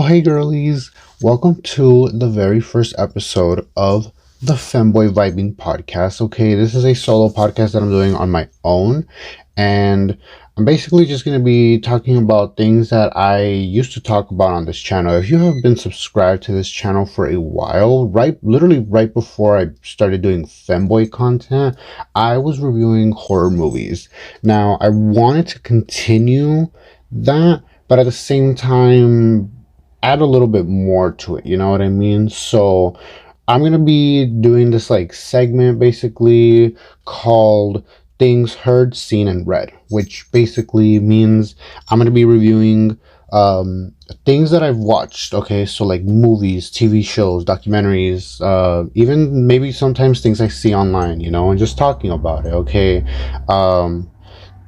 Hey girlies, welcome to the very first episode of the Femboy Vibing podcast. Okay, this is a solo podcast that I'm doing on my own, and I'm basically just going to be talking about things that I used to talk about on this channel. If you have been subscribed to this channel for a while, literally right before I started doing Femboy content, I was reviewing horror movies. Now, I wanted to continue that, but at the same time add a little bit more to it, you know what I mean? So I'm gonna be doing this like segment basically called things heard, seen, and read, which basically means I'm gonna be reviewing things that I've watched. Okay, so like movies, TV shows, documentaries, even maybe sometimes things I see online, you know, and just talking about it. Okay,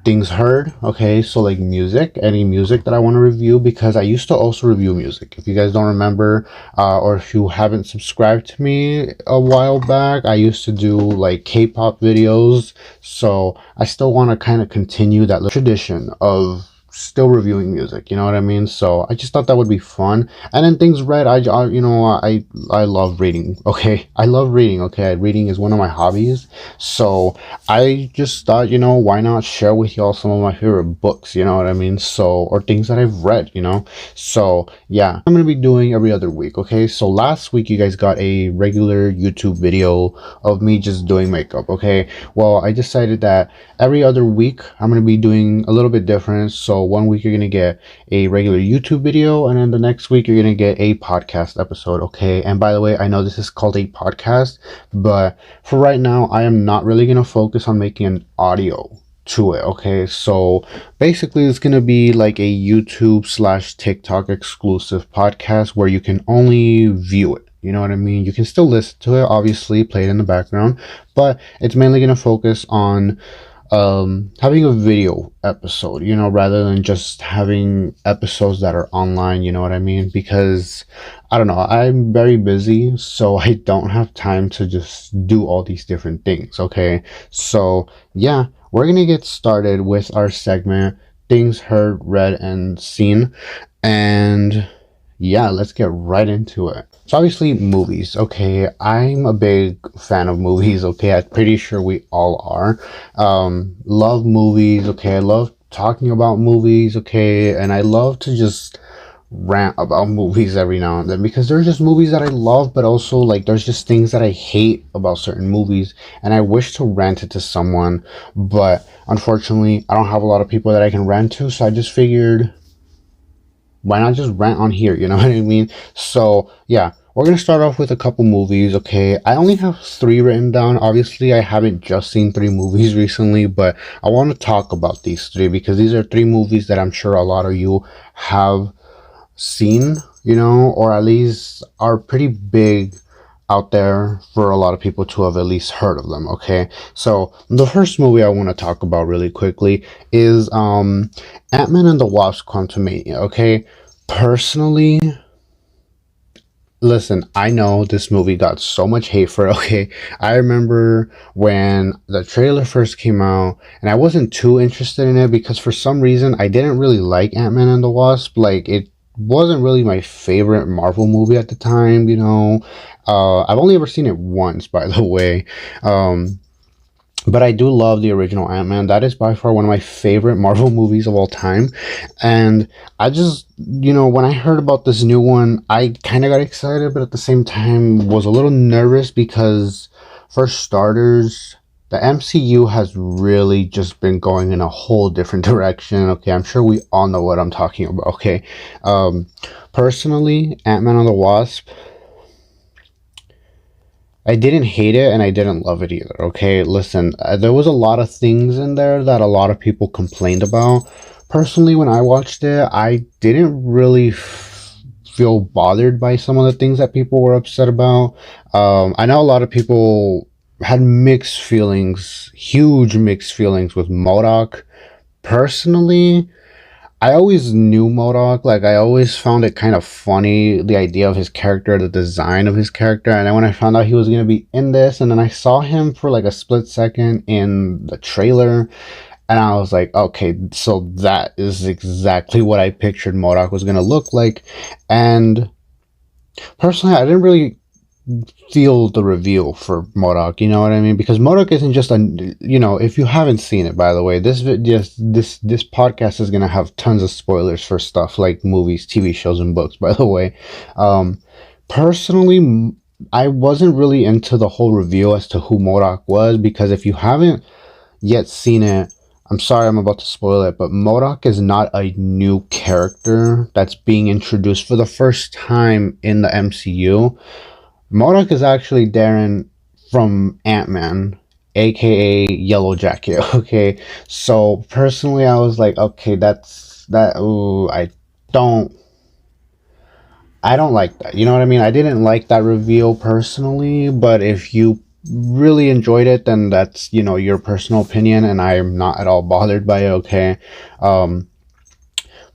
things heard. Okay, so like music, any music that I want to review, because I used to also review music. If you guys don't remember, or if you haven't subscribed to me a while back, I used to do like K-pop videos, so I still want to kind of continue that little tradition of still reviewing music, you know what I mean? So I just thought that would be fun. And then things read, I love reading. Okay, I love reading. Okay, reading is one of my hobbies, so I just thought, you know, why not share with y'all some of my favorite books, you know what I mean? So, or things that I've read, you know? So yeah, I'm gonna be doing every other week. Okay, so last week you guys got a regular YouTube video of me just doing makeup. Okay, well, I decided that every other week I'm gonna be doing a little bit different. So one week you're gonna get a regular YouTube video, and then the next week you're gonna get a podcast episode. Okay, and by the way, I know this is called a podcast, but for right now I am not really gonna focus on making an audio to it. Okay, so basically it's gonna be like a YouTube/TikTok exclusive podcast where you can only view it. You know what I mean? You can still listen to it, obviously, play it in the background, but it's mainly gonna focus on having a video episode, you know, rather than just having episodes that are online, you know what I mean? Because I don't know, I'm very busy, so I don't have time to just do all these different things. Okay, so yeah, we're gonna get started with our segment things heard, read, and seen, and yeah, let's get right into it. So obviously movies. Okay, I'm a big fan of movies. Okay, I'm pretty sure we all are. Love movies. Okay, I love talking about movies. Okay, and I love to just rant about movies every now and then, because there's just movies that I love, but also like there's just things that I hate about certain movies, and I wish to rant it to someone, but unfortunately I don't have a lot of people that I can rant to, so I just figured, why not just rant on here, you know what I mean? So yeah, we're gonna start off with a couple movies. Okay, I only have 3 written down. Obviously I haven't just seen 3 movies recently, but I want to talk about these 3 because these are 3 movies that I'm sure a lot of you have seen, you know, or at least are pretty big out there for a lot of people to have at least heard of them. Okay, so the first movie I want to talk about really quickly is Ant-Man and the Wasp: Quantumania. Okay, personally, listen, I know this movie got so much hate for it. Okay, I remember when the trailer first came out, and I wasn't too interested in it because for some reason I didn't really like Ant-Man and the Wasp. Like, it wasn't really my favorite Marvel movie at the time, you know. I've only ever seen it once, by the way. But I do love the original Ant-Man. That is by far one of my favorite Marvel movies of all time. And I just, you know, when I heard about this new one, I kind of got excited, but at the same time was a little nervous because, for starters, the MCU has really just been going in a whole different direction. Okay, I'm sure we all know what I'm talking about. Okay, personally, Ant-Man and the Wasp, I didn't hate it and I didn't love it either. Okay, listen, there was a lot of things in there that a lot of people complained about. Personally, when I watched it, I didn't really feel bothered by some of the things that people were upset about. I know a lot of people had mixed feelings, huge mixed feelings with MODOK. Personally, I always knew MODOK. Like, I always found it kind of funny, the idea of his character, the design of his character. And then when I found out he was going to be in this, and then I saw him for like a split second in the trailer, And I was like, okay, so that is exactly what I pictured MODOK was gonna look like. And personally, I didn't really feel the reveal for MODOK, you know what I mean? Because MODOK isn't just a, if you haven't seen it, by the way, this podcast is gonna have tons of spoilers for stuff like movies, TV shows, and books. By the way, um, personally, I wasn't really into the whole reveal as to who MODOK was, because if you haven't yet seen it, I'm sorry I'm about to spoil it, but MODOK is not a new character that's being introduced for the first time in the MCU. MODOK is actually Darren from Ant-Man, aka Yellow Jacket. Okay, so personally, I was like, okay, that's that. Ooh, don't, I don't like that. You know what I mean? I didn't like that reveal personally, but if you really enjoyed it, then that's your personal opinion, and I am not at all bothered by it. Okay, um,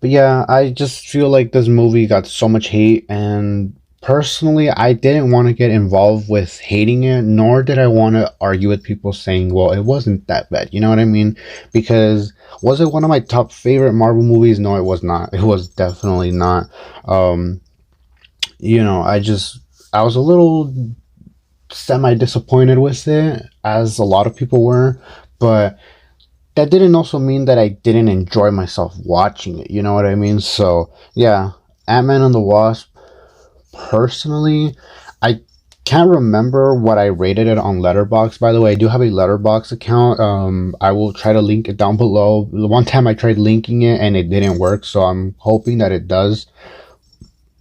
but yeah, I just feel like this movie got so much hate, and personally, I didn't want to get involved with hating it, nor did I want to argue with people saying, well, it wasn't that bad. You know what I mean? Because was it one of my top favorite Marvel movies? No, it was not. It was definitely not. Um, I was a little semi disappointed with it, as a lot of people were, but that didn't also mean that I didn't enjoy myself watching it. You know what I mean? So yeah, Ant-Man and the Wasp. Personally, I can't remember what I rated it on Letterboxd. By the way, I do have a Letterboxd account. I will try to link it down below. The one time I tried linking it and it didn't work, so I'm hoping that it does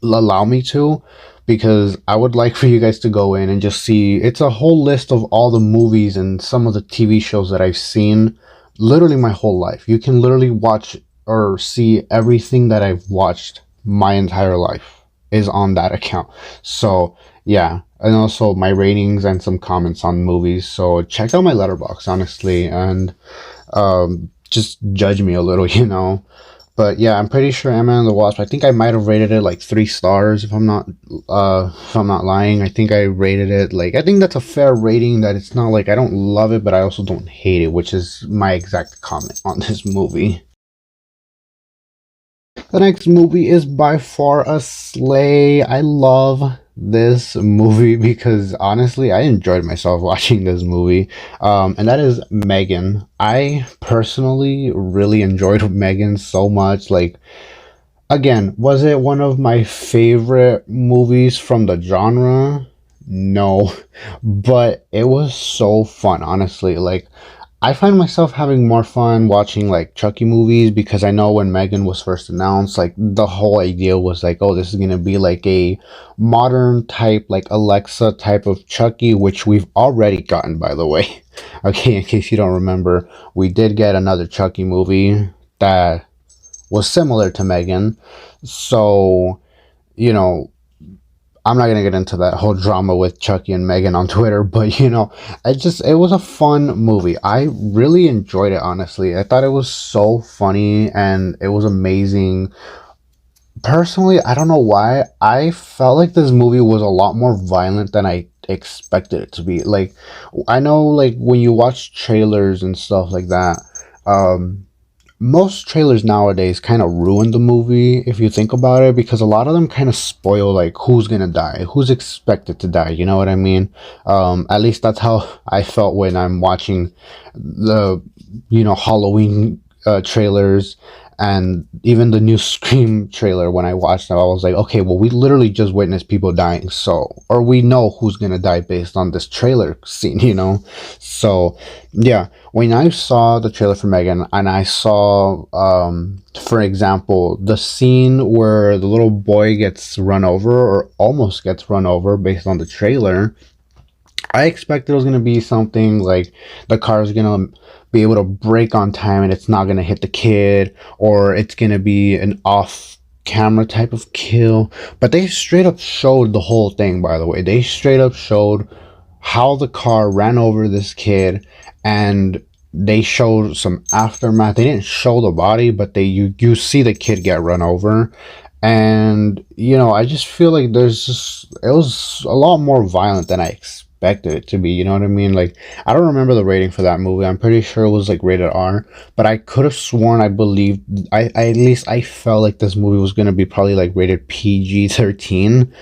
allow me to, because I would like for you guys to go in and just see. It's a whole list of all the movies and some of the TV shows that I've seen literally my whole life. You can literally watch or see everything that I've watched my entire life is on that account. So yeah, and also my ratings and some comments on movies. So check out my Letterboxd, honestly, and just judge me a little, But yeah, I'm pretty sure Ant-Man and the Wasp, I think I might have rated it like 3 stars, if I'm not lying. I think I rated it like, I think that's a fair rating, that it's not like I don't love it, but I also don't hate it, which is my exact comment on this movie. The next movie is by far a slay. I love this movie because honestly, I enjoyed myself watching this movie. And that is Megan. I personally really enjoyed Megan so much. Like, again, was it one of my favorite movies from the genre? No, but it was so fun, honestly. Like, I find myself having more fun watching like Chucky movies, because I know when Megan was first announced, like the whole idea was like, oh, this is gonna be like a modern type, like Alexa type of Chucky, which we've already gotten, by the way. Okay, in case you don't remember, we did get another Chucky movie that was similar to Megan. So, you know, I'm not gonna get into that whole drama with Chucky and Megan on Twitter, but it was a fun movie. I really enjoyed it, honestly. I thought it was so funny and it was amazing. Personally, I don't know why, I felt like this movie was a lot more violent than I expected it to be. Like, I know, like, when you watch trailers and stuff like that, most trailers nowadays kind of ruin the movie, if you think about it, because a lot of them kind of spoil like who's gonna die, who's expected to die, you know what I mean? At least that's how I felt when I'm watching the Halloween trailers, and even the new Scream trailer. When I watched it, I was like, okay, well, we literally just witnessed people dying, so, or we know who's gonna die based on this trailer scene, so yeah, when I saw the trailer for Megan, and I saw, for example, the scene where the little boy gets run over, or almost gets run over based on the trailer, I expected it was going to be something like the car is going to be able to brake on time and it's not going to hit the kid, or it's going to be an off camera type of kill. But they straight up showed the whole thing, by the way. They straight up showed how the car ran over this kid, and they showed some aftermath. They didn't show the body, but you see the kid get run over. And I just feel like it was a lot more violent than I expected. expected it to be. You know what I mean? Like, I don't remember the rating for that movie. I'm pretty sure it was like rated R, but I could have sworn I believed I at least I felt like this movie was gonna be probably like rated PG-13,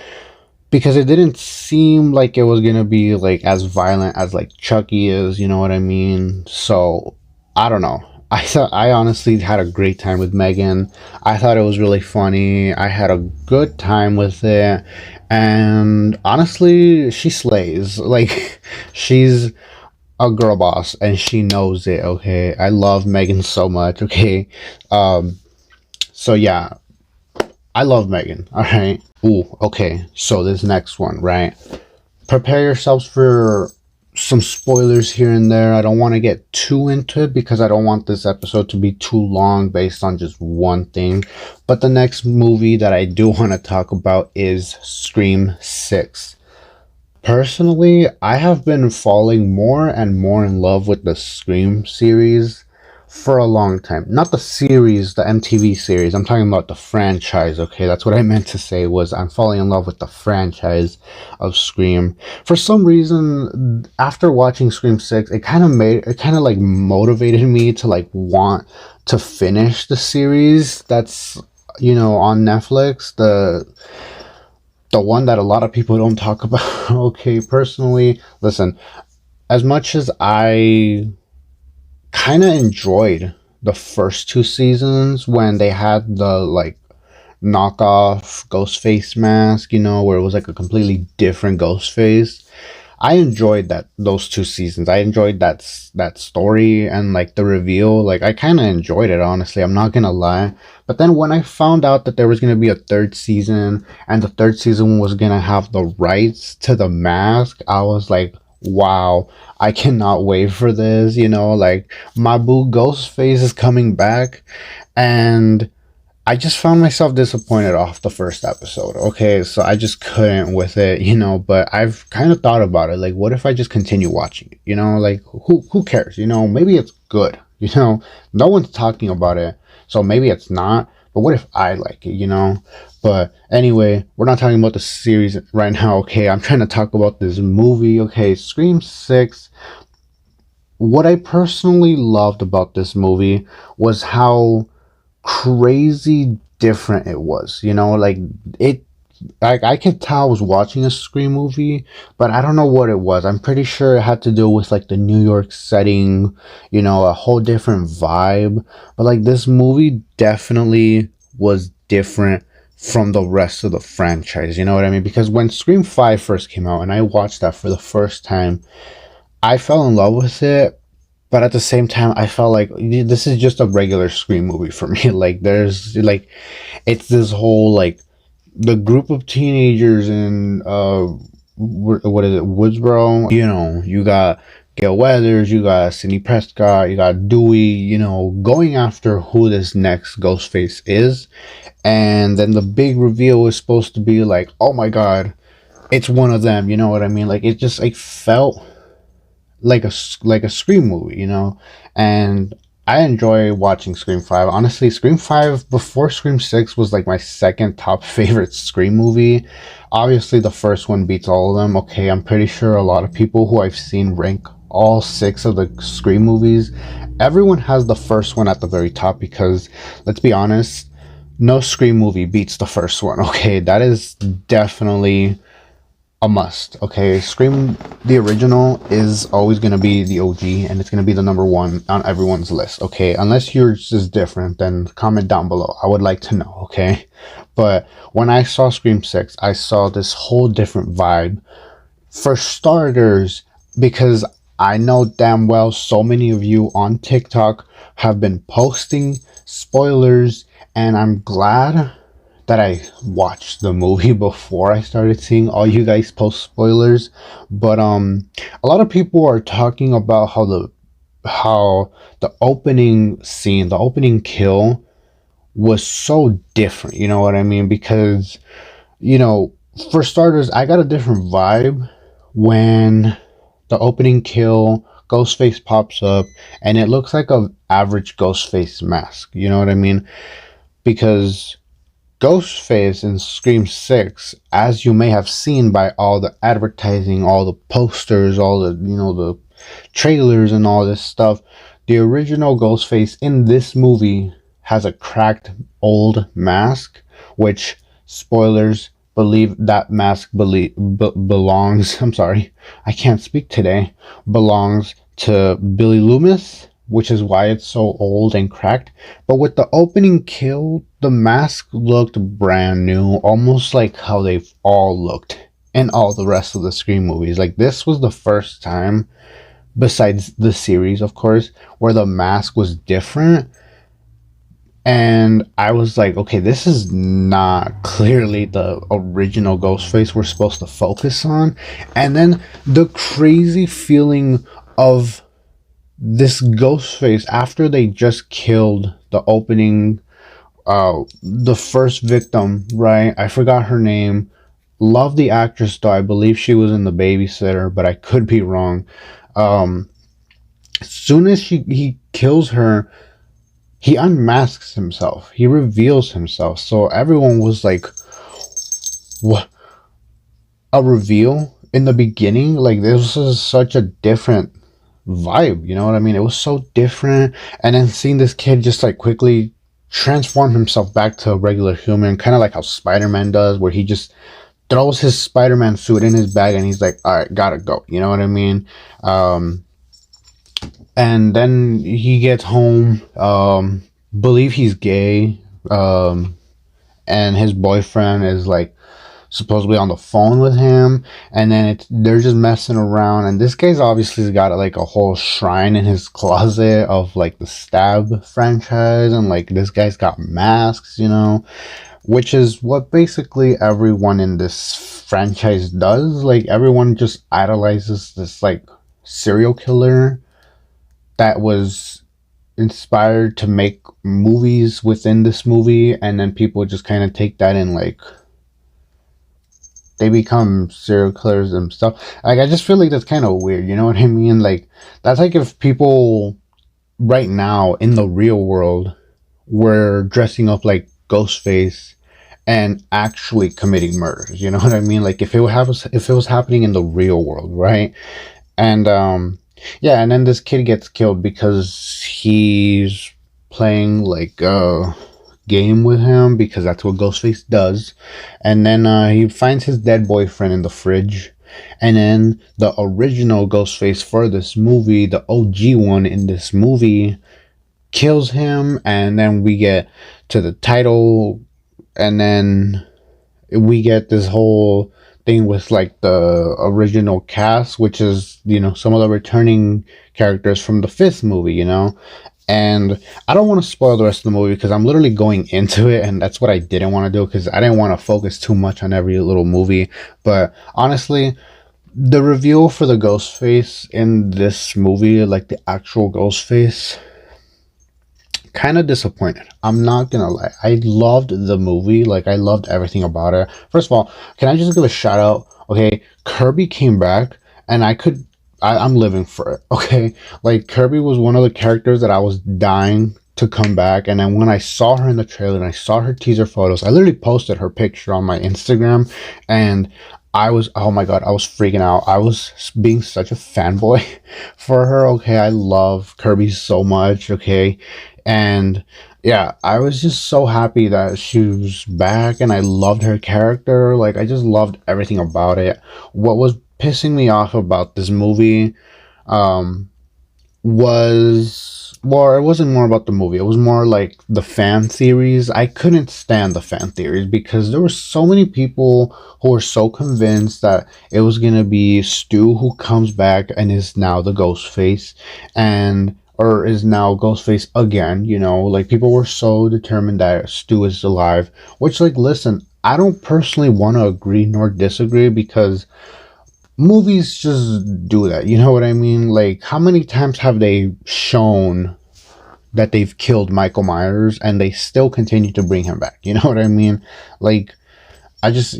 because it didn't seem like it was gonna be like as violent as like Chucky is, you know what I mean? So I don't know. I honestly had a great time with Megan. I thought it was really funny. I had a good time with it. And honestly, she slays. Like, she's a girl boss and she knows it, okay? I love Megan so much, okay? Um, so yeah, I love Megan, alright? Ooh, okay. So this next one, right? Prepare yourselves for some spoilers here and there. I don't want to get too into it because I don't want this episode to be too long based on just one thing. But the next movie that I do want to talk about is Scream 6. Personally, I have been falling more and more in love with the Scream series for a long time. Not the series, the MTV series. I'm talking about the franchise, okay? That's what I meant to say, was I'm falling in love with the franchise of Scream. For some reason, after watching Scream 6, it kind of like motivated me to like want to finish the series that's, you know, on Netflix. The one that a lot of people don't talk about. Okay, personally, listen, as much as I kind of enjoyed the first two seasons when they had the like knockoff Ghostface mask, you know, where it was like a completely different Ghostface. I enjoyed those two seasons. I enjoyed that story and like the reveal. Like, I kind of enjoyed it, honestly. I'm not gonna lie. But then when I found out that there was gonna be a third season and the third season was gonna have the rights to the mask, I was like, wow, I cannot wait for this. You know, like, my boo Ghostface is coming back, and I just found myself disappointed off the first episode. Okay, so I just couldn't with it, you know, but I've kind of thought about it. Like, what if I just continue watching it? You know, like, who cares? You know, maybe it's good. You know, no one's talking about it, so maybe it's not. But what if I like it, you know? But anyway, we're not talking about the series right now, okay? I'm trying to talk about this movie, okay? Scream 6. What I personally loved about this movie was how crazy different it was, you know, like, it, like, I could tell I was watching a Scream movie, but I don't know what it was. I'm pretty sure it had to do with like the New York setting, you know, a whole different vibe. But like, this movie definitely was different from the rest of the franchise, you know what I mean? Because when Scream 5 first came out and I watched that for the first time, I fell in love with it, but at the same time, I felt like this is just a regular Scream movie for me. Like, there's like, it's this whole like the group of teenagers in what is it, Woodsboro? You know, you got Gail Weathers, you got Sidney Prescott, you got Dewey. You know, going after who this next Ghostface is, and then the big reveal is supposed to be like, oh my god, it's one of them. You know what I mean? Like, it just like felt like a Scream movie, you know. And I enjoy watching Scream 5. Honestly, Scream 5 before Scream 6 was like my second top favorite Scream movie. Obviously, the first one beats all of them. Okay, I'm pretty sure a lot of people who I've seen rank all 6 of the Scream movies. Everyone has the first one at the very top because, let's be honest, no Scream movie beats the first one. Okay, that is definitely a must. Okay, Scream the original is always gonna be the OG, and it's gonna be the number one on everyone's list. Okay, unless yours is different, then comment down below. I would like to know. Okay, but when I saw Scream 6, I saw this whole different vibe. For starters, because I know damn well so many of you on TikTok have been posting spoilers, and I'm glad that I watched the movie before I started seeing all you guys post spoilers. But a lot of people are talking about how the opening scene, the opening kill was so different, you know what I mean? Because, you know, for starters, I got a different vibe when the opening kill, Ghostface pops up and it looks like a average Ghostface mask, you know what I mean? Because Ghostface in Scream 6, as you may have seen by all the advertising, all the posters, all the, the trailers and all this stuff, the original Ghostface in this movie has a cracked old mask, which, spoilers, believe that mask belongs, I'm sorry, I can't speak today, belongs to Billy Loomis, which is why it's so old and cracked. But with the opening kill, the mask looked brand new, almost like how they've all looked in all the rest of the Scream movies. Like, this was the first time, besides the series, of course, where the mask was different. And I was like, okay, this is not clearly the original Ghostface we're supposed to focus on. And then the crazy feeling of this Ghostface after they just killed the opening, the first victim, right? I forgot her name. Love the actress though. I believe she was in The Babysitter, but I could be wrong. As soon as he kills her, he unmasks himself. He reveals himself. So everyone was like, what? A reveal in the beginning? Like, this was such a different vibe, you know what I mean? It was so different. And then seeing this kid just like quickly transform himself back to a regular human, kind of like how Spider-Man does, where he just throws his Spider-Man suit in his bag and he's like, all right, gotta go, you know what I mean? And then he gets home, believe he's gay, and his boyfriend is like supposedly on the phone with him, and then they're just messing around, and this guy's obviously got like a whole shrine in his closet of like the Stab franchise, and like this guy's got masks, which is what basically everyone in this franchise does. Like, everyone just idolizes this like serial killer that was inspired to make movies within this movie, and then people just kind of take that and like they become serial killers themselves. Like, I just feel like that's kind of weird, you know what I mean? Like, that's like if people right now in the real world were dressing up like Ghostface and actually committing murders, you know what I mean? Like, if it was happening in the real world, right? And yeah, and then this kid gets killed because he's playing like a game with him, because that's what Ghostface does. And then he finds his dead boyfriend in the fridge. And then the original Ghostface for this movie, the OG one in this movie, kills him. And then we get to the title, and then we get this whole thing with like the original cast, which is, some of the returning characters from the 5th movie, and I don't want to spoil the rest of the movie because I'm literally going into it, and that's what I didn't want to do, because I didn't want to focus too much on every little movie. But honestly, the reveal for the Ghostface in this movie, like the actual Ghostface, kind of disappointed. I'm not gonna lie. I loved the movie. Like, I loved everything about it. First of all, can I just give a shout out? Okay, Kirby came back, and I'm living for it. Okay, like, Kirby was one of the characters that I was dying to come back. And then when I saw her in the trailer and I saw her teaser photos, I literally posted her picture on my Instagram, and I was, oh my god, I was freaking out. I was being such a fanboy for her. Okay, I love Kirby so much. Okay, and yeah, I was just so happy that she was back, and I loved her character. Like, I just loved everything about it. What was pissing me off about this movie was, well, it wasn't more about the movie. It was more like the fan theories. I couldn't stand the fan theories because there were so many people who were so convinced that it was going to be Stu who comes back and is now the Ghostface, or is now Ghostface again, like, people were so determined that Stu is alive, which, like, listen, I don't personally want to agree nor disagree, because movies just do that, you know what I mean? Like, how many times have they shown that they've killed Michael Myers and they still continue to bring him back, you know what I mean? Like, I just,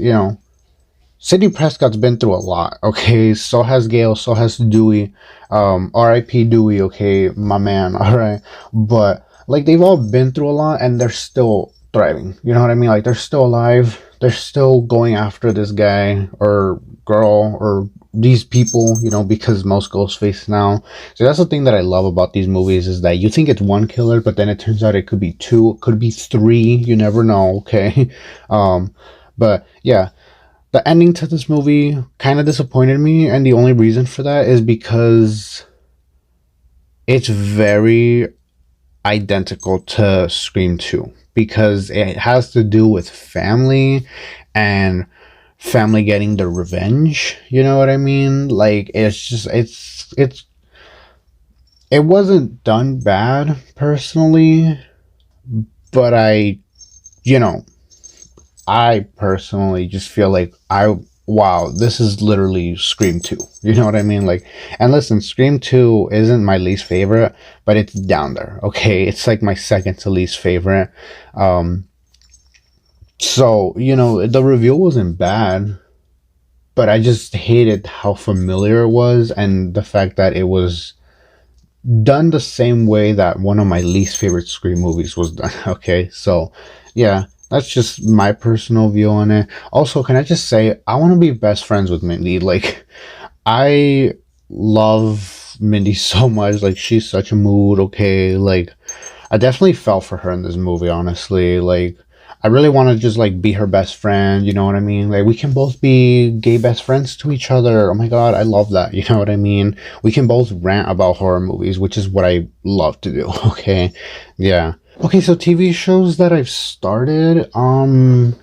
Sidney Prescott's been through a lot, okay? So has Gale, so has Dewey, R.I.P. Dewey, okay, my man, alright? But, like, they've all been through a lot, and they're still thriving. You know what I mean? Like they're still alive. They're still going after this guy or girl or these people, you know, because most Ghostface now. So that's the thing that I love about these movies is that you think it's one killer, but then it turns out it could be two, it could be three. You never know. Okay. Um, but yeah, the ending to this movie kind of disappointed me, and the only reason for that is because it's very identical to Scream 2 because it has to do with family and family getting their revenge. You know what I mean? Like it's just it wasn't done bad personally, but you know, I personally just feel like wow, this is literally Scream 2. You know what I mean? Like, and listen, Scream 2 isn't my least favorite, but it's down there. Okay, it's like my second to least favorite. So, you know, the review wasn't bad, but I just hated how familiar it was and the fact that it was done the same way that one of my least favorite Scream movies was done. Okay, so yeah, that's just my personal view on it. Also, can I just say, I want to be best friends with Mindy. Like, I love Mindy so much. Like, she's such a mood. Okay, like, I definitely fell for her in this movie, honestly. Like, I really want to just like be her best friend, you know what I mean? Like we can both be gay best friends to each other. Oh my god, I love that. You know what I mean? We can both rant about horror movies, which is what I love to do. Okay. Yeah. Okay, so TV shows that I've started, I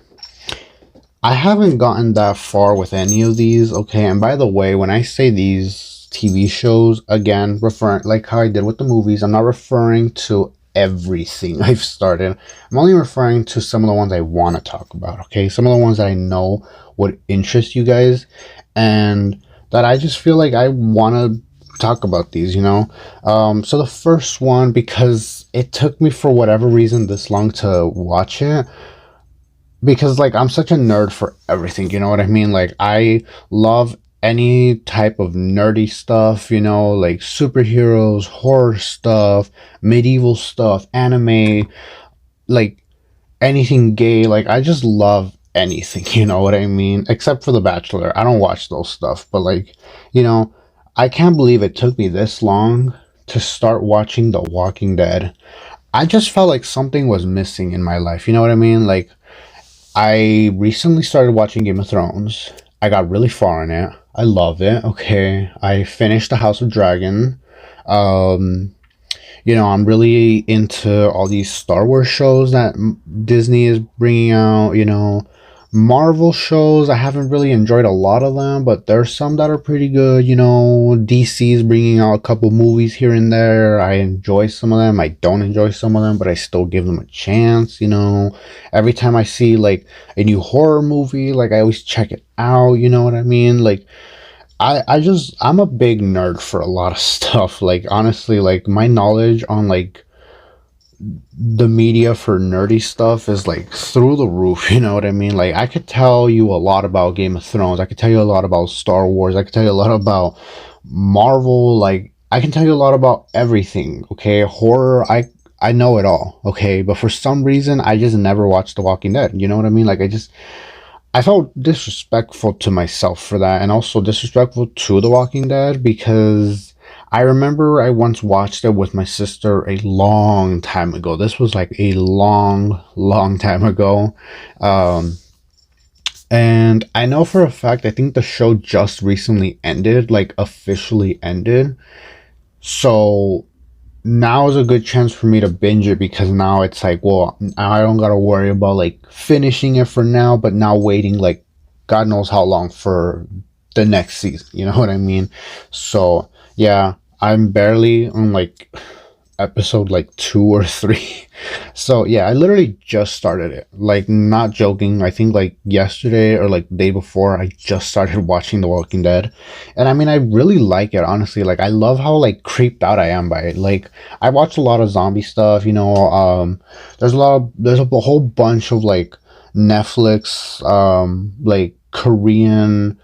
haven't gotten that far with any of these. Okay, and by the way, when I say these TV shows, again, referring like how I did with the movies, I'm not referring to everything I've started. I'm only referring to some of the ones I want to talk about. Okay, some of the ones that I know would interest you guys, and that I just feel like I want to talk about these. You know, so the first one, because it took me for whatever reason this long to watch it, because like I'm such a nerd for everything, you know what I mean? Like I love any type of nerdy stuff, you know, like superheroes, horror stuff, medieval stuff, anime, like anything gay. Like I just love anything, you know what I mean? Except for The Bachelor. I don't watch those stuff, but like, you know, I can't believe it took me this long to start watching The Walking Dead. I just felt like something was missing in my life, you know what I mean? Like I recently started watching Game of Thrones. I got really far in it. I love it. Okay. I finished The House of Dragon. Um, you know, I'm really into all these Star Wars shows that Disney is bringing out, you know. Marvel shows, I haven't really enjoyed a lot of them, but there's some that are pretty good, you know. DC's bringing out a couple movies here and there. I enjoy some of them. I don't enjoy some of them, but I still give them a chance, you know. Every time I see like a new horror movie, like I always check it out, you know what I mean? Like I'm a big nerd for a lot of stuff. Like honestly, like my knowledge on like the media for nerdy stuff is like through the roof. You know what I mean? Like I could tell you a lot about Game of Thrones. I could tell you a lot about Star Wars. I could tell you a lot about Marvel. Like I can tell you a lot about everything. Okay, horror. I know it all. Okay, but for some reason I just never watched The Walking Dead. You know what I mean? Like I felt disrespectful to myself for that, and also disrespectful to The Walking Dead because I remember I once watched it with my sister a long time ago. This was like a long, long time ago. Um, and I know for a fact, I think the show just recently ended, like officially ended. So now is a good chance for me to binge it because now it's like, well, I don't gotta worry about like finishing it for now, but now waiting like God knows how long for the next season. You know what I mean? So yeah, I'm barely on like episode like 2 or 3. So yeah, I literally just started it. Like not joking. I think like yesterday or like the day before, I just started watching The Walking Dead. And I mean, I really like it, honestly. Like I love how like creeped out I am by it. Like I watch a lot of zombie stuff, you know. There's a whole bunch of like Netflix like Korean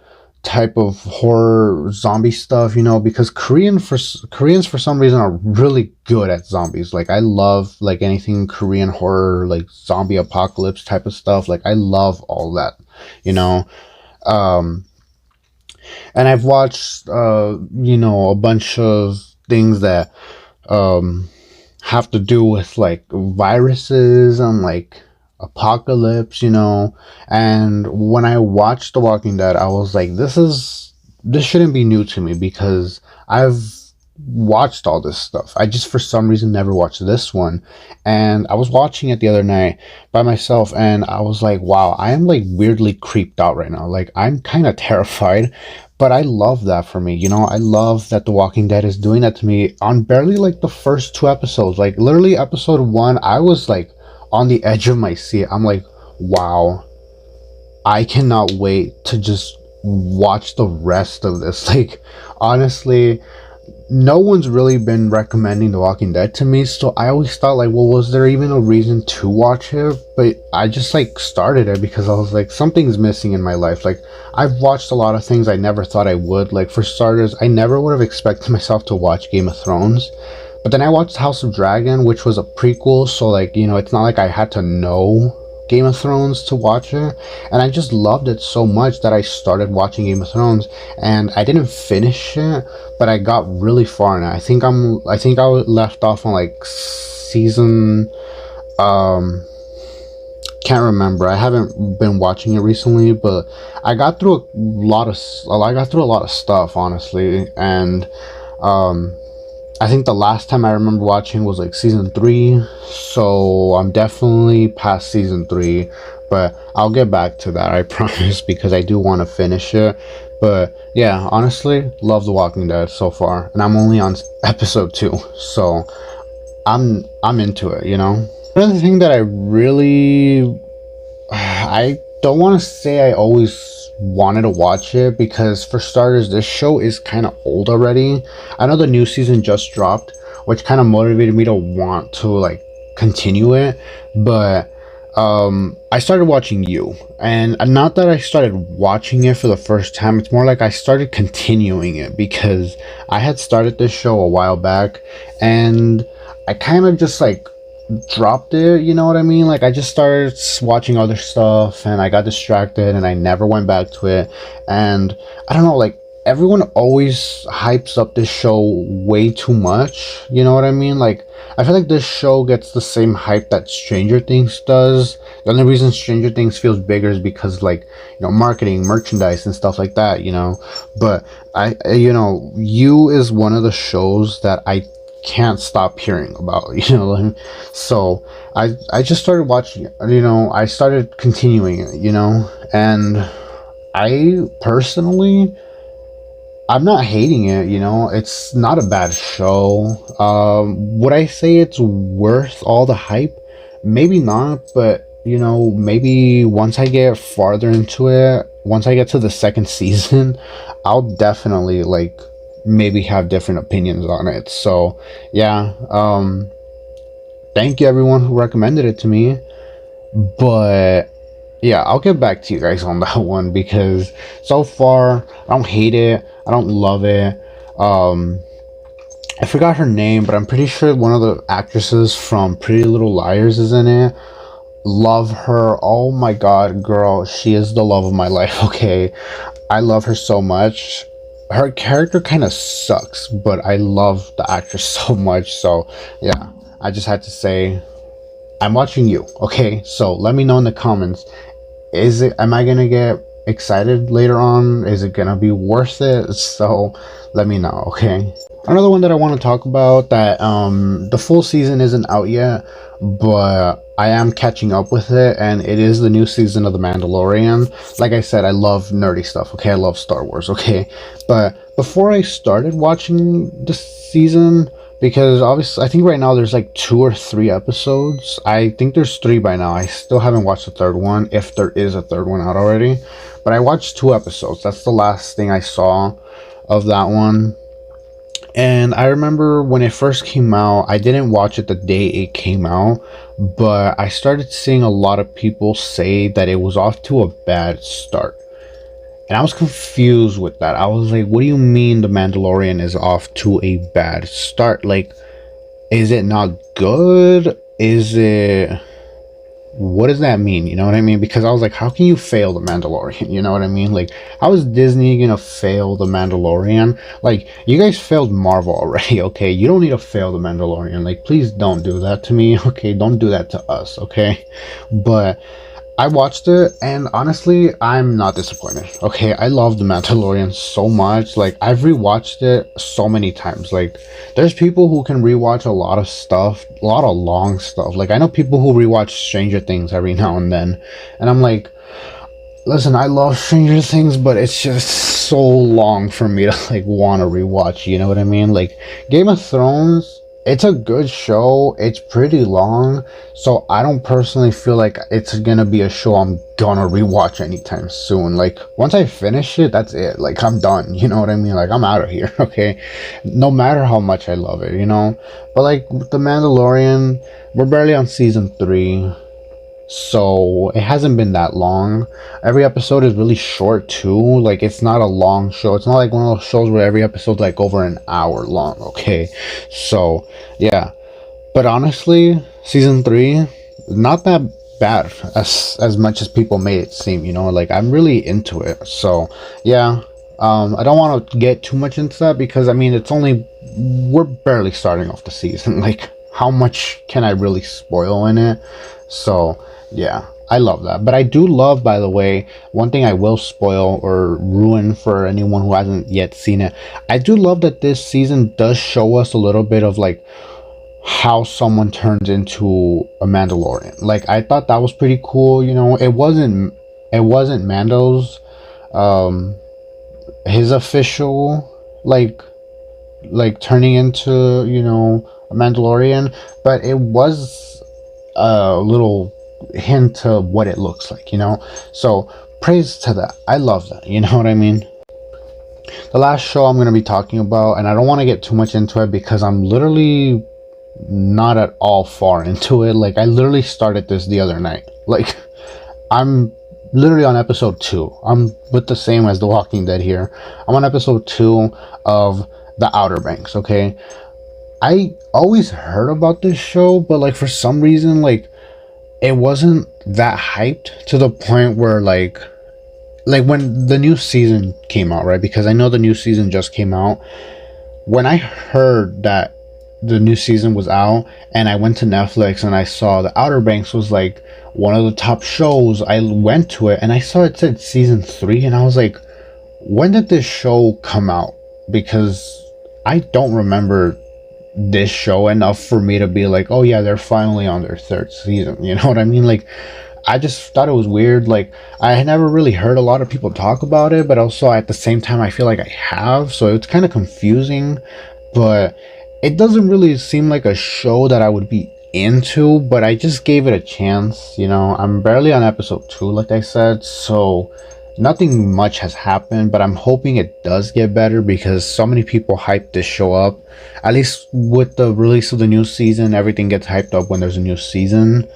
type of horror zombie stuff, you know, because Koreans for some reason are really good at zombies. Like I love like anything Korean horror, like zombie apocalypse type of stuff. Like I love all that, you know. Um, and I've watched you know, a bunch of things that um have to do with like viruses and like apocalypse, you know. And when I watched The Walking Dead, I was like, this shouldn't be new to me because I've watched all this stuff. I just for some reason never watched this one. And I was watching it the other night by myself and I was like, wow, I am like weirdly creeped out right now. Like I'm kind of terrified. But I love that for me, you know. I love that The Walking Dead is doing that to me on barely like the first two episodes. Like literally episode 1, I was like on the edge of my seat. I'm like, wow, I cannot wait to just watch the rest of this. Like honestly, no one's really been recommending The Walking Dead to me, so I always thought like, well, was there even a reason to watch it? But I just like started it because I was like, something's missing in my life. Like I've watched a lot of things I never thought I would. Like for starters, I never would have expected myself to watch Game of Thrones. But then I watched House of Dragon, which was a prequel, so like, you know, it's not like I had to know Game of Thrones to watch it. And I just loved it so much that I started watching Game of Thrones, and I didn't finish it, but I got really far in it. I think I left off on like season can't remember. I haven't been watching it recently, but I got through a lot of stuff, honestly. And I think the last time I remember watching was like season 3, so I'm definitely past season 3, but I'll get back to that, I promise, because I do want to finish it. But yeah, honestly, love The Walking Dead so far, and I'm only on episode 2, so I'm into it, you know. Another thing that I don't want to say I always wanted to watch it, because for starters, this show is kind of old already. I know the new season just dropped, which kind of motivated me to want to like continue it. But I started watching You, and not that I started watching it for the first time, it's more like I started continuing it because I had started this show a while back and I kind of just like dropped it, you know what I mean? Like I just started watching other stuff and I got distracted and I never went back to it. And I don't know, like everyone always hypes up this show way too much, you know what I mean? Like I feel like this show gets the same hype that Stranger Things does. The only reason Stranger Things feels bigger is because like, you know, marketing, merchandise and stuff like that, you know. But you know, You is one of the shows that I can't stop hearing about, you know. So I just started watching it, you know. I started continuing it, you know. And I personally, I'm not hating it, you know. It's not a bad show. Would I say it's worth all the hype? Maybe not, but you know, maybe once I get farther into it, once I get to the second season, I'll definitely like maybe have different opinions on it. So yeah, thank you everyone who recommended it to me. But yeah, I'll get back to you guys on that one, because so far I don't hate it, I don't love it. I forgot her name, but I'm pretty sure one of the actresses from Pretty Little Liars is in it. Love her. Oh my god, girl, she is the love of my life. Okay, I love her so much. Her character kind of sucks, but I love the actress so much. So yeah, I just had to say I'm watching You. Okay, so let me know in the comments, am I gonna get excited later on? Is it gonna be worth it? So let me know. Okay, another one that I want to talk about, that the full season isn't out yet, but I am catching up with it, and it is the new season of The Mandalorian. Like I said, I love nerdy stuff, okay? I love Star Wars, okay? But before I started watching this season, because obviously I think right now there's like 2 or 3 episodes. I think there's 3 by now. I still haven't watched the third one, if there is a third one out already. But I watched 2 episodes. That's the last thing I saw of that one. And I remember when it first came out, I didn't watch it the day it came out, but I started seeing a lot of people say that it was off to a bad start. And I was confused with that. I was like, what do you mean the Mandalorian is off to a bad start? Like, is it not good? Is it, what does that mean? You know what I mean? Because I was like, how can you fail the Mandalorian? You know what I mean? Like, how is Disney gonna fail the Mandalorian? Like, you guys failed Marvel already, okay? You don't need to fail the Mandalorian. Like, please don't do that to me, okay? Don't do that to us, okay? But I watched it, and honestly, I'm not disappointed. Okay, I love The Mandalorian so much. Like, I've rewatched it so many times. Like, there's people who can rewatch a lot of stuff, a lot of long stuff. Like, I know people who rewatch Stranger Things every now and then, and I'm like, listen, I love Stranger Things, but it's just so long for me to like want to rewatch. You know what I mean? Like, Game of Thrones, it's a good show. It's pretty long, so I don't personally feel like it's gonna be a show I'm gonna rewatch anytime soon. Like, once I finish it, that's it. Like, I'm done. You know what I mean? Like, I'm out of here. Okay, no matter how much I love it, you know. But like with The Mandalorian, we're barely on season 3. So it hasn't been that long. Every episode is really short too. Like, it's not a long show. It's not like one of those shows where every episode's like over an hour long. Okay, so yeah. But honestly, season 3, not that bad as much as people made it seem. You know, like, I'm really into it. So yeah. I don't want to get too much into that because I mean we're barely starting off the season. Like, how much can I really spoil in it? So yeah, I love that. But I do love, by the way, one thing I will spoil or ruin for anyone who hasn't yet seen it. I do love that this season does show us a little bit of like how someone turns into a Mandalorian. Like, I thought that was pretty cool. You know, it wasn't Mando's his official like turning into, you know, a Mandalorian, but it was a little hint to what it looks like, you know. So praise to that. I love that. You know what I mean? The last show I'm going to be talking about, and I don't want to get too much into it because I'm literally not at all far into it. Like, I literally started this the other night. Like, I'm literally on episode 2. I'm with the same as The Walking Dead here. I'm on episode 2 of The Outer Banks. Okay, I always heard about this show, but like for some reason, like, it wasn't that hyped to the point where like when the new season came out, right? Because I know the new season just came out. When I heard that the new season was out and I went to Netflix and I saw The Outer Banks was like one of the top shows, I went to it and I saw it said season 3 and I was like, when did this show come out? Because I don't remember this show enough for me to be like, oh yeah, they're finally on their 3rd season. You know what I mean? Like, I just thought it was weird. Like, I had never really heard a lot of people talk about it, but also at the same time I feel like I have, so it's kind of confusing. But it doesn't really seem like a show that I would be into, but I just gave it a chance. You know, I'm barely on episode 2, like I said, so nothing much has happened, but I'm hoping it does get better because so many people hyped this show up. At least with the release of the new season, everything gets hyped up when there's a new season.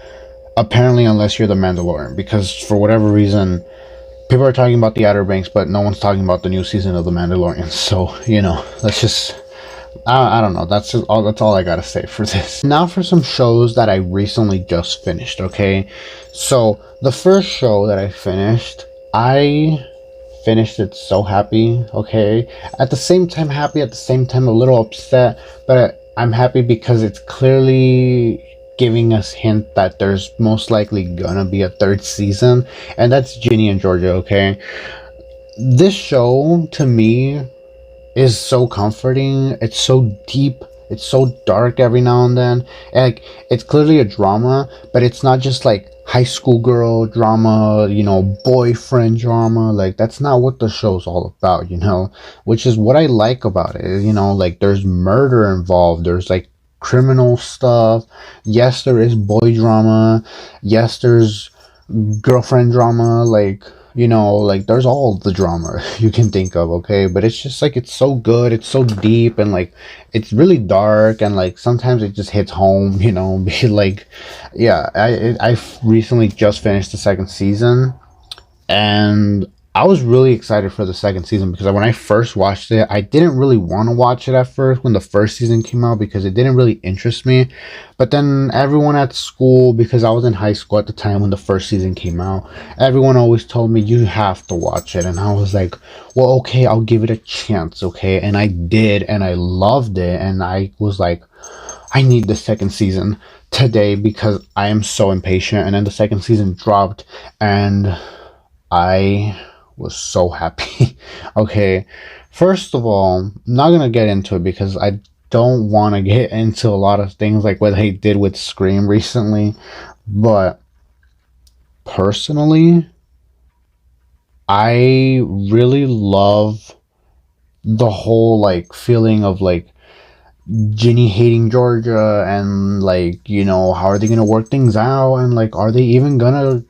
Apparently, unless you're the Mandalorian, because for whatever reason, people are talking about the Outer Banks, but no one's talking about the new season of the Mandalorian. So, you know, let's just, I don't know. That's all I gotta say for this. Now for some shows that I recently just finished. Okay, so the first show that I finished it so happy. Okay, at the same time happy, at the same time a little upset, but I'm happy because it's clearly giving us hint that there's most likely gonna be a 3rd season, and that's Ginny and Georgia. Okay, this show to me is so comforting. It's so deep, it's so dark every now and then, and like, it's clearly a drama, but it's not just like high school girl drama, you know, boyfriend drama. Like, that's not what the show's all about, you know, which is what I like about it. You know, like, there's murder involved, there's like criminal stuff. Yes, there is boy drama. Yes, there's girlfriend drama. Like, you know, like, there's all the drama you can think of. Okay, but it's just like, it's so good, it's so deep, and like, it's really dark, and like sometimes it just hits home, you know. Like, yeah, I recently just finished the 2nd season, and I was really excited for the second season because when I first watched it, I didn't really want to watch it at first when the first season came out because it didn't really interest me. But then everyone at school, because I was in high school at the time when the first season came out, everyone always told me you have to watch it. And I was like, well, okay, I'll give it a chance, okay? And I did, and I loved it. And I was like, I need the second season today because I am so impatient. And then the second season dropped, and I was so happy. Okay, first of all, I'm not gonna get into it because I don't want to get into a lot of things like what they did with Scream recently, but personally, I really love the whole like feeling of like Ginny hating Georgia and like, you know, how are they gonna work things out, and like are they even gonna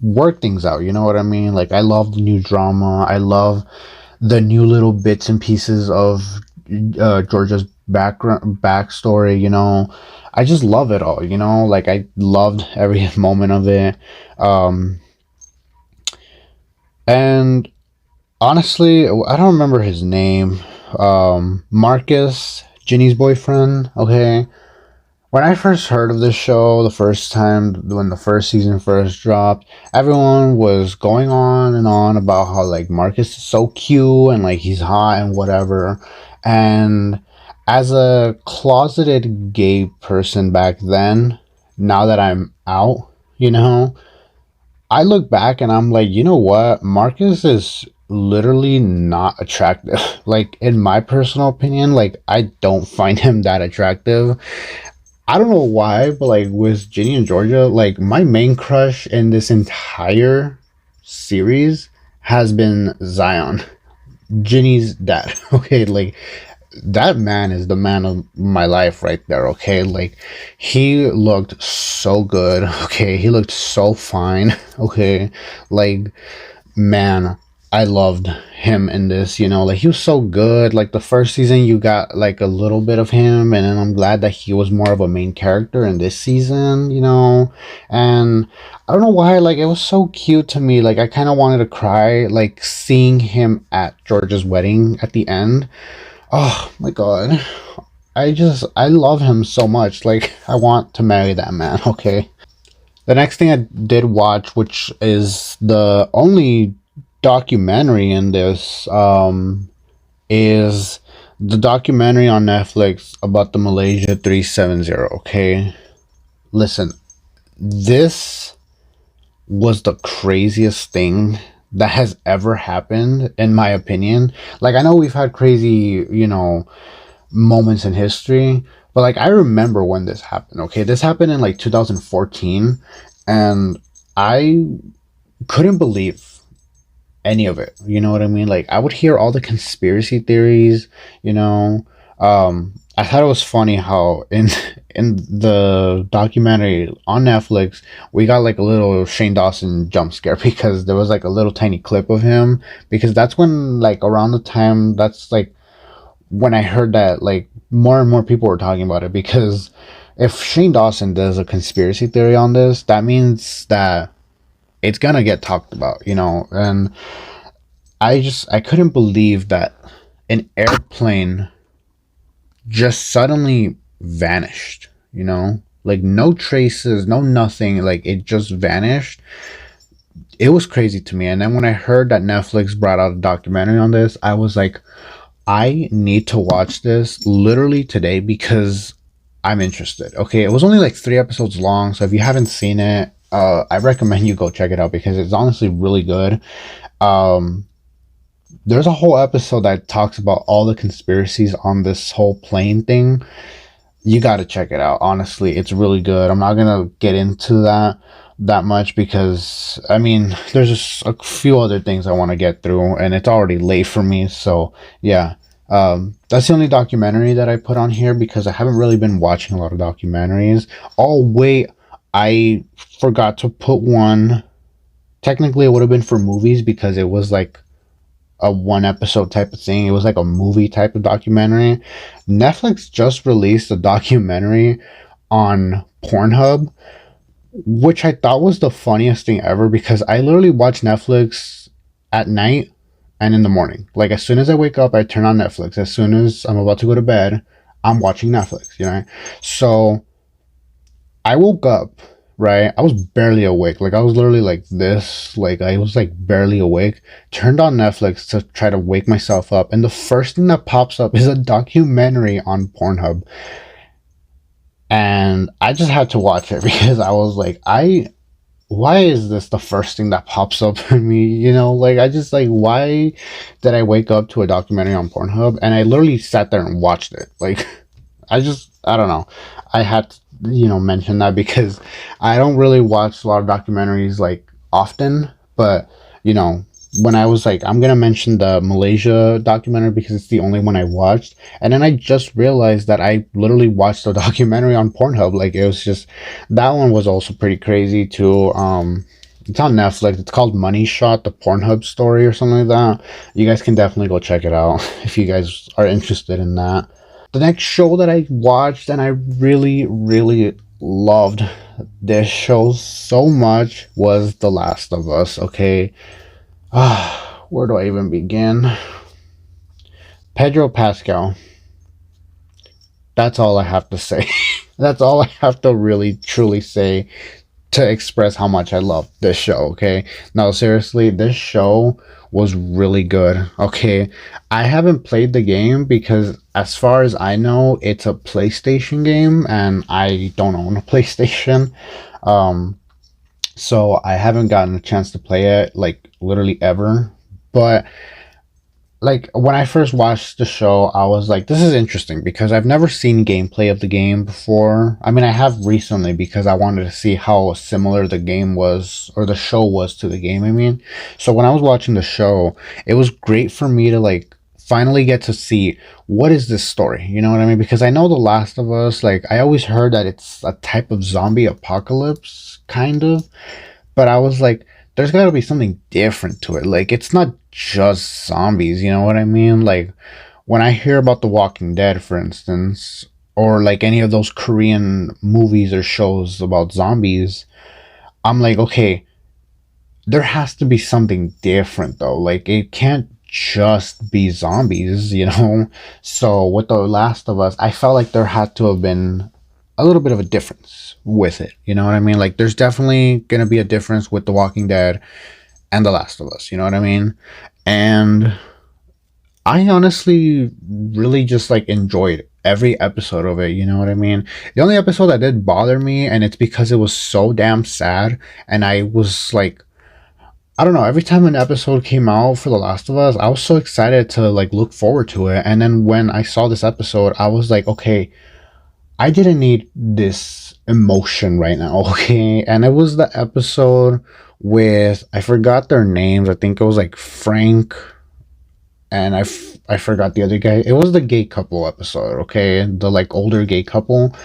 work things out, you know what I mean? Like I love the new drama. I love the new little bits and pieces of Georgia's backstory, you know. I just love it all, you know. Like I loved every moment of it. um and honestly, I don't remember his name. Marcus, Ginny's boyfriend. Okay, when I first heard of this show the first time, when the first season first dropped, everyone was going on and on about how like Marcus is so cute and like he's hot and whatever. And as a closeted gay person back then, now that I'm out, you know, I look back and I'm like, you know what? Marcus is literally not attractive. Like in my personal opinion, like I don't find him that attractive. I don't know why, but like with Ginny and Georgia, like my main crush in this entire series has been Zion, Ginny's dad. Okay, like that man is the man of my life right there. Okay, like he looked so good. Okay, he looked so fine. Okay, like man, I loved him in this, you know, like he was so good. Like the first season you got like a little bit of him, and then I'm glad that he was more of a main character in this season, you know. And I don't know why, like it was so cute to me. Like I kind of wanted to cry like seeing him at George's wedding at the end. Oh my god. I love him so much. Like I want to marry that man, okay? The next thing I did watch, which is the only documentary in this, is the documentary on Netflix about the Malaysia 370. Okay, listen, this was the craziest thing that has ever happened, in my opinion. Like, I know we've had crazy, you know, moments in history, but like, I remember when this happened. Okay, this happened in like 2014, and I couldn't believe any of it. You know what I mean? Like I would hear all the conspiracy theories, you know. I thought it was funny how in the documentary on Netflix we got like a little Shane Dawson jump scare because there was like a little tiny clip of him, because that's when like around the time that's like when I heard that like more and more people were talking about it, because if Shane Dawson does a conspiracy theory on this, that means that it's gonna get talked about, you know. And I couldn't believe that an airplane just suddenly vanished, you know? Like no traces, no nothing, like it just vanished. It was crazy to me. And then when I heard that Netflix brought out a documentary on this, I was like, I need to watch this literally today because I'm interested. Okay, it was only like 3 episodes long, so if you haven't seen it, I recommend you go check it out because it's honestly really good. Um, there's a whole episode that talks about all the conspiracies on this whole plane thing. You got to check it out. Honestly, it's really good. I'm not gonna get into that much because I mean, there's just a few other things I want to get through, and it's already late for me. So yeah, that's the only documentary that I put on here because I haven't really been watching a lot of documentaries. Oh wait, I forgot to put one. Technically, it would have been for movies because it was like a 1 episode type of thing. It was like a movie type of documentary. Netflix just released a documentary on Pornhub, which I thought was the funniest thing ever because I literally watch Netflix at night and in the morning. Like as soon as I wake up, I turn on Netflix. As soon as I'm about to go to bed, I'm watching Netflix, you know? So I woke up, right? I was barely awake. Like I was literally like this, like I was like barely awake. Turned on Netflix to try to wake myself up, and the first thing that pops up is a documentary on Pornhub. And I just had to watch it because I was like, why is this the first thing that pops up for me? You know, like I just like, why did I wake up to a documentary on Pornhub? And I literally sat there and watched it. Like, I don't know. I had to, mention that because I don't really watch a lot of documentaries like often, but you know, when I was like, I'm gonna mention the Malaysia documentary because it's the only one I watched, and then I just realized that I literally watched a documentary on Pornhub. Like it was just that one was also pretty crazy too. It's on Netflix. It's called Money Shot, the Pornhub story or something like that. You guys can definitely go check it out if you guys are interested in that. The next show that I watched and I really, really loved this show so much was The Last of Us. Okay. Where do I even begin? Pedro Pascal. That's all I have to say. That's all I have to really, truly say to express how much I love this show, okay? No, seriously, this show was really good, okay? I haven't played the game because, as far as I know, it's a PlayStation game, and I don't own a PlayStation. So I haven't gotten a chance to play it, like, literally ever. But like when I first watched the show, I was like, this is interesting because I've never seen gameplay of the game before. I mean, I have recently because I wanted to see how similar the game was or the show was to the game. I mean, so when I was watching the show, it was great for me to like finally get to see what is this story. You know what I mean? Because I know The Last of Us, like I always heard that it's a type of zombie apocalypse, kind of. But I was like, there's got to be something different to it. Like, it's not just zombies, you know what I mean? Like, when I hear about The Walking Dead, for instance, or like any of those Korean movies or shows about zombies, I'm like, okay, there has to be something different though. Like, it can't just be zombies, you know? So, with The Last of Us, I felt like there had to have been a little bit of a difference with it. You know what I mean? Like there's definitely going to be a difference with The Walking Dead and The Last of Us. You know what I mean? And I honestly really just like enjoyed every episode of it. You know what I mean? The only episode that did bother me, and it's because it was so damn sad. And I was like, I don't know, every time an episode came out for The Last of Us, I was so excited to like look forward to it. And then when I saw this episode, I was like, okay, I didn't need this emotion right now, okay? And it was the episode with, I forgot their names. I think it was like Frank and I forgot the other guy. It was the gay couple episode, okay? The like older gay couple.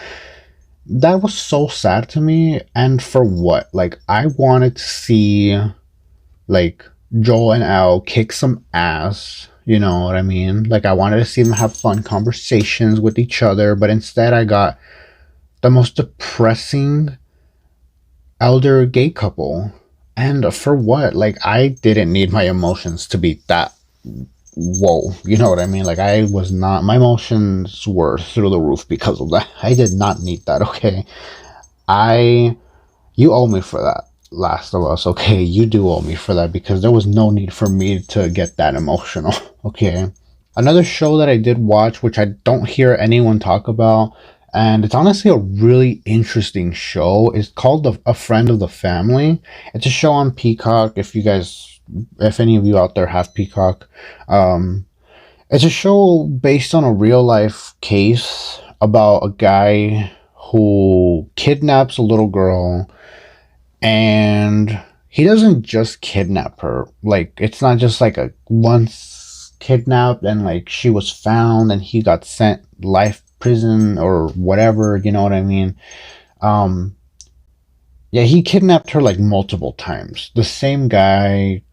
That was so sad to me. And for what? Like, I wanted to see like Joel and Elle kick some ass. You know what I mean? Like, I wanted to see them have fun conversations with each other, but instead I got the most depressing elder gay couple. And for what? Like, I didn't need my emotions to be that. Whoa. You know what I mean? Like, I was not, my emotions were through the roof because of that. I did not need that, okay? You owe me for that. Last of Us, okay, you do owe me for that because there was no need for me to get that emotional, okay? Another show that I did watch, which I don't hear anyone talk about, and it's honestly a really interesting show, is called A Friend of the Family. It's a show on Peacock. If any of you out there have Peacock, it's a show based on a real life case about a guy who kidnaps a little girl. And he doesn't just kidnap her. Like, it's not just like a once kidnapped and like she was found and he got sent life prison or whatever, you know what I mean? Yeah, he kidnapped her like multiple times. The same guy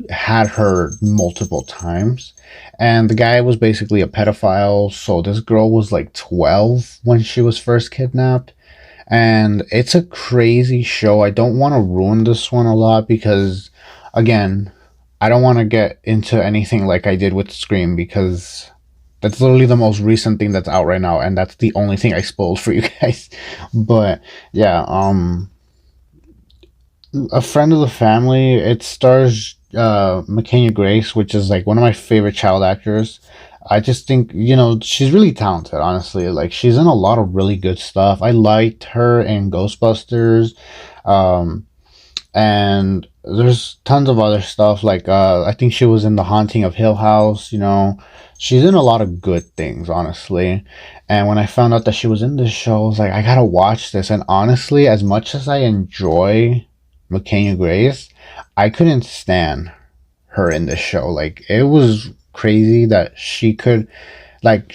had her multiple times. And the guy was basically a pedophile. So this girl was like 12 when she was first kidnapped. And it's a crazy show. I don't want to ruin this one a lot because, again, I don't want to get into anything like I did with Scream, because that's literally the most recent thing that's out right now, and that's the only thing I spoiled for you guys. But yeah, a friend of the family. It stars McKenna Grace, which is like one of my favorite child actors. I just think, she's really talented, honestly. Like, she's in a lot of really good stuff. I liked her in Ghostbusters. Um, and there's tons of other stuff, like I think she was in The Haunting of Hill House. She's in a lot of good things, honestly. And when I found out that she was in this show, I was like, I gotta watch this. And honestly, as much as I enjoy McKenna Grace, I couldn't stand her in this show. Like, it was crazy that she could, like,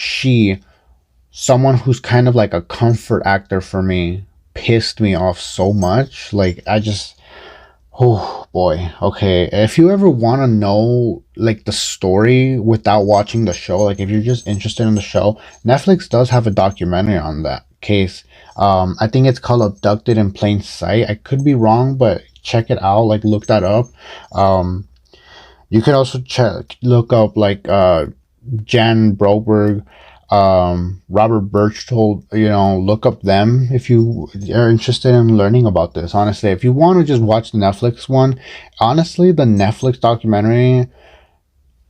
someone who's kind of like a comfort actor for me, pissed me off so much. Like, I just, oh boy. Okay. If you ever want to know like the story without watching the show, like if you're just interested in the show, Netflix does have a documentary on that case. I think it's called Abducted in Plain Sight. I could be wrong, but check it out. Like, look that up. You could also look up like Jan Broberg, Robert Berchtold. Look up them if you are interested in learning about this. Honestly, if you want to just watch the Netflix one, honestly, the Netflix documentary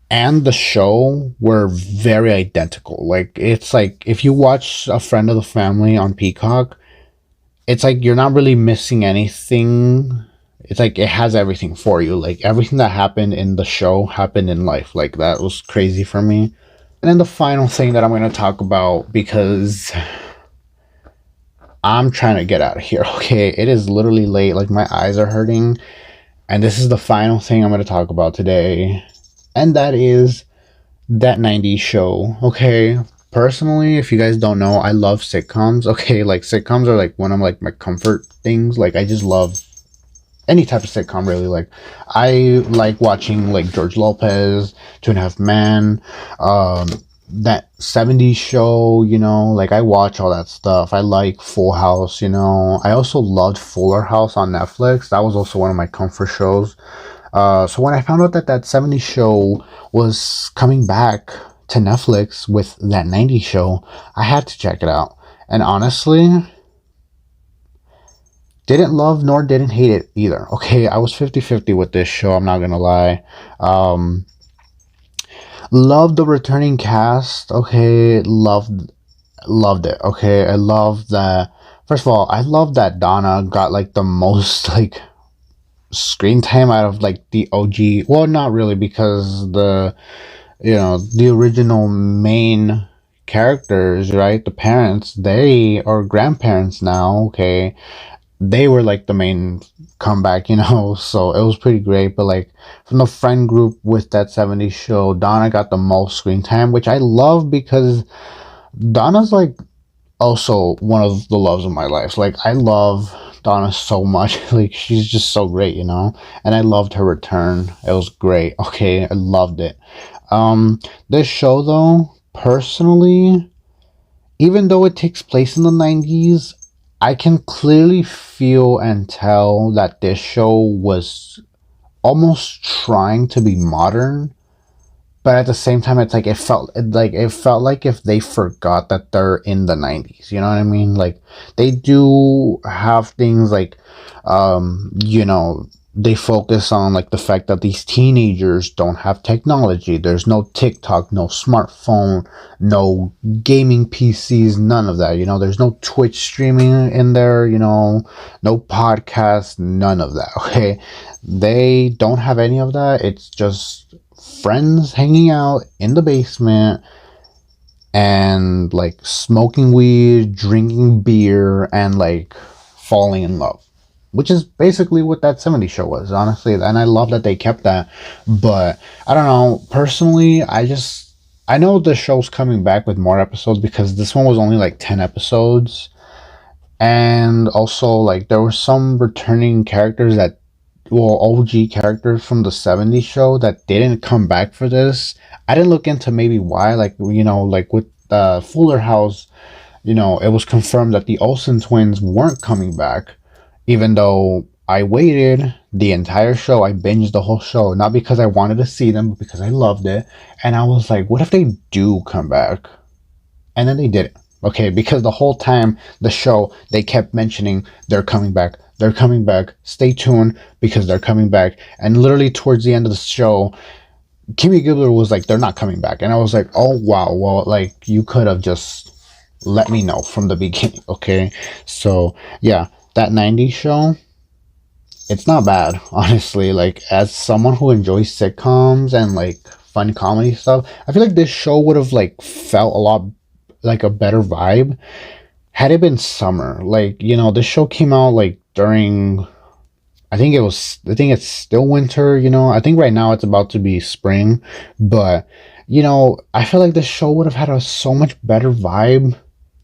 and the show were very identical. Like, it's like if you watch A Friend of the Family on Peacock, it's like you're not really missing anything. It's like it has everything for you. Like, everything that happened in the show happened in life. Like, that was crazy for me. And then the final thing that I'm going to talk about, because I'm trying to get out of here, okay? It is literally late. Like, my eyes are hurting. And this is the final thing I'm going to talk about today. And that is That 90s Show, okay? Personally, if you guys don't know, I love sitcoms, okay? Like, sitcoms are like one of like my comfort things. Like, I just love any type of sitcom, really. Like, I like watching like George Lopez, Two and a Half Men, that 70s show, like I watch all that stuff. I like Full House. I also loved Fuller House on Netflix. That was also one of my comfort shows. So when I found out that 70s show was coming back to Netflix with That 90s Show, I had to check it out. And honestly, didn't love nor didn't hate it either. Okay, I was 50-50 with this show, I'm not gonna lie. Loved the returning cast. Okay, loved it. Okay, I love that. First of all, I love that Donna got like the most like screen time out of like the OG. Well, not really, because the original main characters, right? The parents, they are grandparents now. Okay, they were like the main comeback, so it was pretty great. But like, from the friend group with That 70s Show, Donna got the most screen time, which I love, because Donna's like also one of the loves of my life. Like, I love Donna so much. Like, she's just so great, and I loved her return. It was great. Okay, I loved it. This show, though, personally, even though it takes place in the 90s, I can clearly feel and tell that this show was almost trying to be modern, but at the same time, it's like it felt like if they forgot that they're in the 90s. You know what I mean? Like, they do have things like, they focus on like the fact that these teenagers don't have technology. There's no TikTok, no smartphone, no gaming PCs, none of that. There's no Twitch streaming in there, no podcast, none of that. Okay, they don't have any of that. It's just friends hanging out in the basement and like smoking weed, drinking beer, and like falling in love, which is basically what That 70s Show was, honestly. And I love that they kept that. But I don't know, personally, I know the show's coming back with more episodes, because this one was only like 10 episodes. And also, like, there were some returning characters OG characters from the 70s show that didn't come back for this. I didn't look into maybe why. Like, like with Fuller House, it was confirmed that the Olsen twins weren't coming back, even though I waited the entire show. I binged the whole show, not because I wanted to see them, but because I loved it. And I was like, what if they do come back? And then they didn't. Okay, because the whole time the show, they kept mentioning they're coming back. They're coming back. Stay tuned because they're coming back. And literally towards the end of the show, Kimmy Gibbler was like, they're not coming back. And I was like, oh, wow. Well, like, you could have just let me know from the beginning. Okay. So, yeah, that 90s show, it's not bad, honestly. Like, as someone who enjoys sitcoms and like fun comedy stuff, I feel like this show would have like felt a lot like a better vibe had it been summer. Like, you know, this show came out like during, I think it's still winter, you know. I think right now it's about to be spring, but you know, I feel like this show would have had a so much better vibe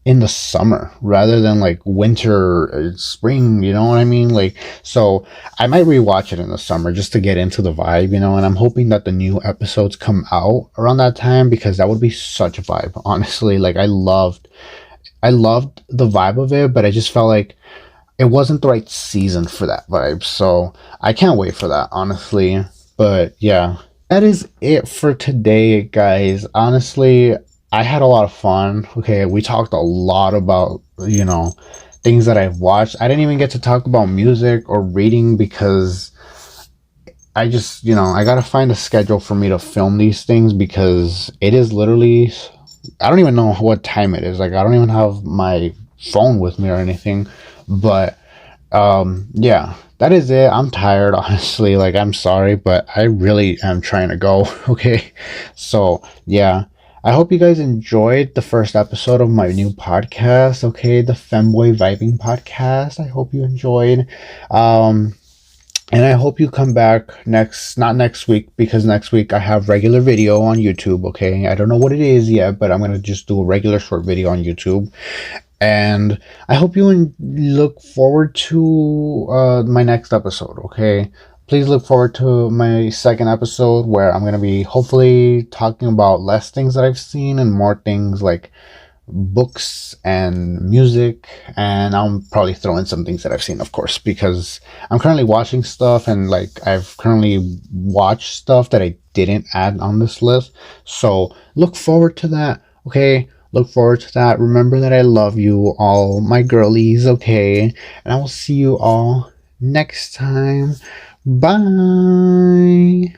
in the summer rather than like winter, spring, you know what I mean? Like, so I might rewatch it in the summer just to get into the vibe, you know, and I'm hoping that the new episodes come out around that time because that would be such a vibe, honestly. Like, I loved the vibe of it, but I just felt like it wasn't the right season for that vibe. So I can't wait for that, honestly. But yeah, that is it for today, guys. Honestly, I had a lot of fun. Okay, we talked a lot about, you know, things that I've watched. I didn't even get to talk about music or reading because I just, you know, I gotta find a schedule for me to film these things because it is literally, I don't even know what time it is. Like, I don't even have my phone with me or anything. But yeah, that is it. I'm tired, honestly. Like, I'm sorry, but I really am trying to go. Okay. So yeah, I hope you guys enjoyed the first episode of my new podcast. Okay, the Femboy Vibing podcast. I hope you enjoyed. Um and I hope you come back not next week, because next week I have regular video on YouTube, okay? I don't know what it is yet, but I'm going to just do a regular short video on YouTube. And I hope you look forward to my next episode, okay? Please look forward to my second episode where I'm going to be hopefully talking about less things that I've seen and more things like books and music, and I'll probably throw in some things that I've seen, of course, because I'm currently watching stuff and like I've currently watched stuff that I didn't add on this list. So look forward to that, okay? Look forward to that. Remember that I love you all, my girlies, okay? And I will see you all next time. Bye.